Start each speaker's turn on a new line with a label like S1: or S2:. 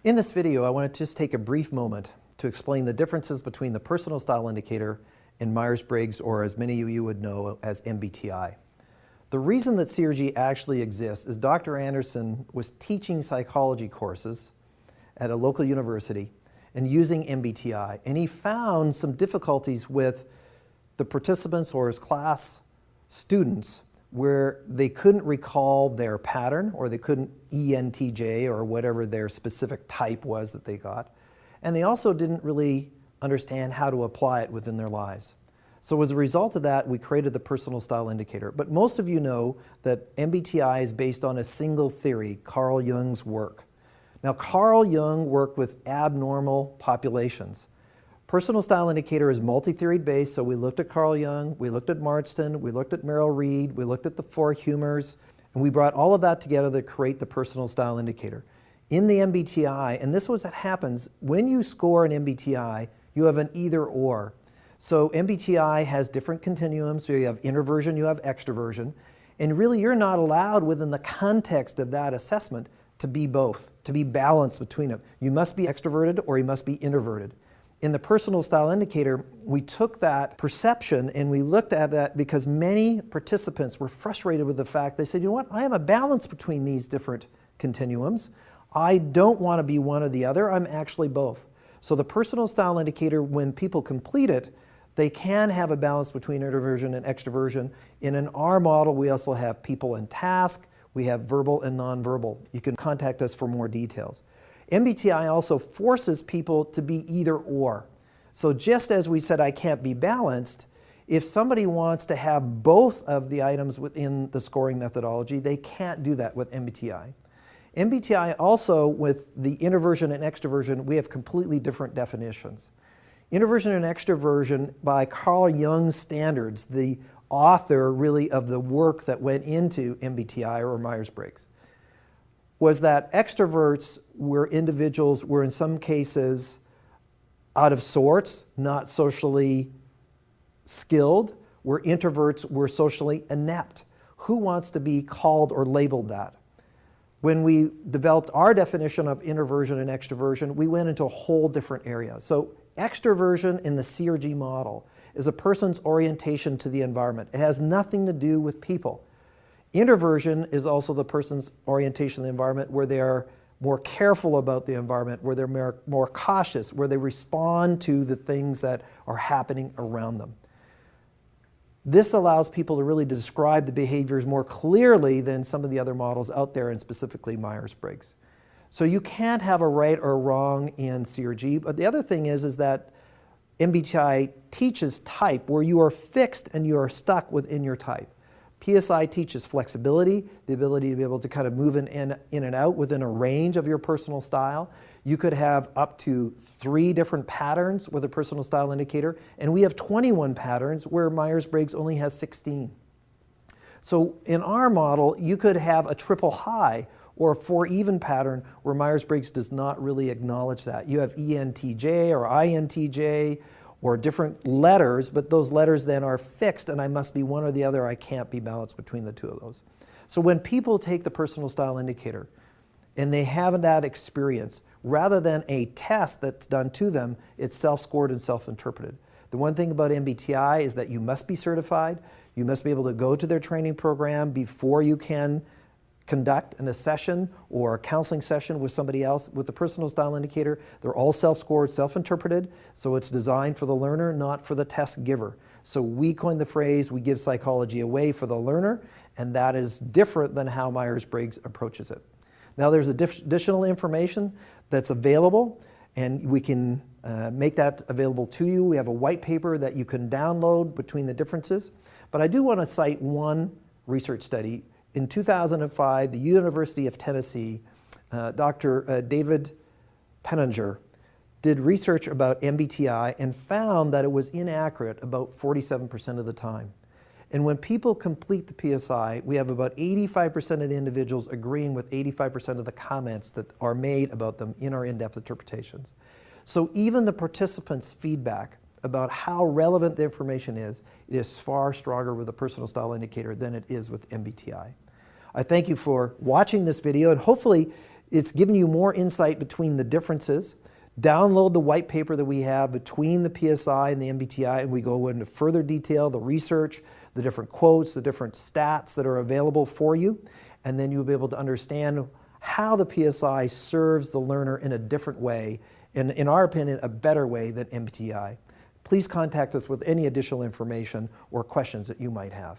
S1: In this video, I want to just take a brief moment to explain the differences between the personal style indicator and Meyers-Briggs, or as many of you would know as MBTI. The reason that CRG actually exists is Dr. Anderson was teaching psychology courses at a local university and using MBTI, and he found some difficulties with the participants or his class students where they couldn't recall their pattern, or they couldn't ENTJ or whatever their specific type was that they got. And they also didn't really understand how to apply it within their lives. So as a result of that, we created the personal style indicator. But most of you know that MBTI is based on a single theory, Carl Jung's work. Now, Carl Jung worked with abnormal populations. Personal style indicator is multi-theory based, so we looked at Carl Jung, we looked at Marston, we looked at Merrill Reed, we looked at the four humors, and we brought all of that together to create the personal style indicator. In the MBTI, and this was what happens, when you score an MBTI, you have an either or. So MBTI has different continuums, so you have introversion, you have extroversion, and really you're not allowed within the context of that assessment to be both, to be balanced between them. You must be extroverted or you must be introverted. In the personal style indicator, we took that perception and we looked at that because many participants were frustrated with the fact, they said, you know what, I am a balance between these different continuums. I don't want to be one or the other, I'm actually both. So the personal style indicator, when people complete it, they can have a balance between introversion and extroversion. And in our model, we also have people and task, we have verbal and nonverbal. You can contact us for more details. MBTI also forces people to be either or. So just as we said I can't be balanced, if somebody wants to have both of the items within the scoring methodology, they can't do that with MBTI. MBTI also, with the introversion and extroversion, we have completely different definitions. Introversion and extroversion, by Carl Jung's standards, the author really of the work that went into MBTI or Meyers-Briggs, was that extroverts were individuals were in some cases out of sorts, not socially skilled, where introverts were socially inept. Who wants to be called or labeled that? When we developed our definition of introversion and extroversion, we went into a whole different area. So extroversion in the CRG model is a person's orientation to the environment. It has nothing to do with people. Introversion is also the person's orientation to the environment, where they are more careful about the environment, where they're more cautious, where they respond to the things that are happening around them. This allows people to really describe the behaviors more clearly than some of the other models out there, and specifically Myers-Briggs. So you can't have a right or wrong in CRG, but the other thing is that MBTI teaches type, where you are fixed and you are stuck within your type. PSI teaches flexibility, the ability to be able to kind of move in and out within a range of your personal style. You could have up to 3 different patterns with a personal style indicator, and we have 21 patterns where Myers-Briggs only has 16. So in our model, you could have a triple high or a 4-even pattern where Myers-Briggs does not really acknowledge that. You have ENTJ or INTJ, or different letters, but those letters then are fixed and I must be one or the other. I can't be balanced between the two of those. So when people take the personal style indicator and they have that experience, rather than a test that's done to them, it's self-scored and self-interpreted. The one thing about MBTI is that you must be certified. You must be able to go to their training program before you can conduct a session or a counseling session with somebody else. With the personal style indicator, they're all self-scored, self-interpreted, so it's designed for the learner, not for the test giver. So we coined the phrase, we give psychology away for the learner, and that is different than how Myers-Briggs approaches it. Now there's additional information that's available, and we can make that available to you. We have a white paper that you can download between the differences, but I do want to cite one research study. In 2005, the University of Tennessee, Dr. David Penninger did research about MBTI and found that it was inaccurate about 47% of the time. And when people complete the PSI, we have about 85% of the individuals agreeing with 85% of the comments that are made about them in our in-depth interpretations. So even the participants' feedback about how relevant the information is, it is far stronger with a personal style indicator than it is with MBTI. I thank you for watching this video, and hopefully It's giving you more insight between the differences. Download the white paper that we have between the PSI and the MBTI, and we go into further detail, the research, the different quotes, the different stats that are available for you, and then you'll be able to understand how the PSI serves the learner in a different way, in our opinion, a better way than MBTI. Please contact us with any additional information or questions that you might have.